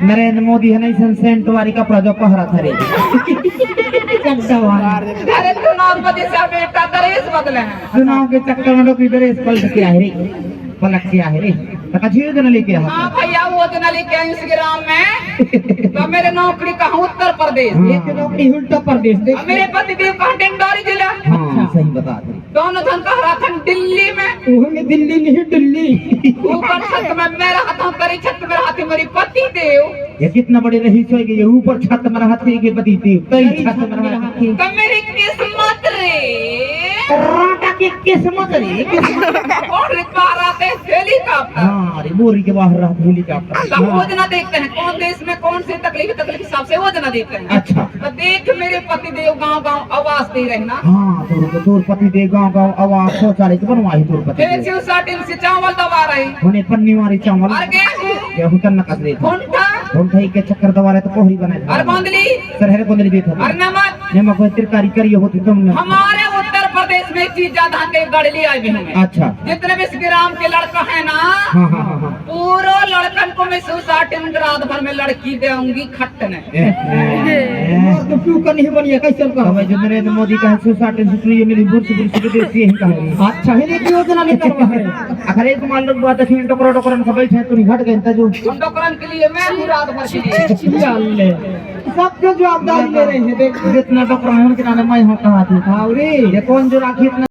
नरेंद्र मोदी है नहीं सेंट वाली कपड़ा जो पहरा था रे अरे चुनाव को दिशा बेटा ड्रेस बदले हैं। चुनाव के चक्कर में लोग इधर पलट के आए रे पलट के आए रे तो लेके आया हाँ भैया वो दिन लेके आए इंस्टाग्राम में तो मेरे नौकरी कहाँ उत्तर प्रदेश नौकरी उत्तर प्रदेश और मेरे पति देव कहाँ डिंडोरी जिला सही बता रहे दोनों जन कह रहा था दिल्ली में वो में दिल्ली नहीं दिल्ली ऊपर छत में मैं रहता हूँ तेरी छत में रहती मेरी पति देव ये कितना बड़े रही सोएगी ये ऊपर छत में रहते के पति देव कई छत में रहते तो मेरी किस्मत रे राटा की किस्मत रे और रिक्वारा थे हेलीकॉप्टर हाँ अरे बोरी के बाहर रहते हेलीकॉप्टर वो जना देखते हैं कौन देश में कौन सी तकलीफ हिसाब से वो जना देखते हैं। अच्छा तो देख मेरे पति देव गाँव गाँव आवाज दे रहे ना। हाँ तोर पति देव गाँव गाँव आवाज शौचालय के बनवाई तोर पति फिर से साटिन से चावल दबा रही होने पन्नी मारी चावल और गेहूं तन नकस दे घुंटा घुंटा के चक्कर दबा रहे तो कोहरी बनाए और बांधली सरहरे को दे था और नमक नमक को तरकारी करी होती तुमने हमारे उत्तर प्रदेश में चीज ज्यादा के गड़ली आई भी हमें। अच्छा जितने भी ग्राम के लड़का है ना हाँ हाँ हाँ पूरा लड़कन को मैं सुसाटिन रात भर में लड़की देऊंगी खट्टने तो क्यों करनी है बनिया कैसे का हमें जो नरेंद्र मोदी का सुसाटिन से ये मेरी बुर्सी विदेशी यही कहा अच्छा है कि योजना नहीं करवा है अगर एक मान लो बात है टोकरा टोकरा में बैठे हैं तो नहीं हट गए जो डॉक्टरन के लिए मैं हूं रात भर के लिए सबके जवाबदारी ले रहे हैं देख जितना टोकरा है उनके नाम मैं हूं कहा थी ये कौन जो राखी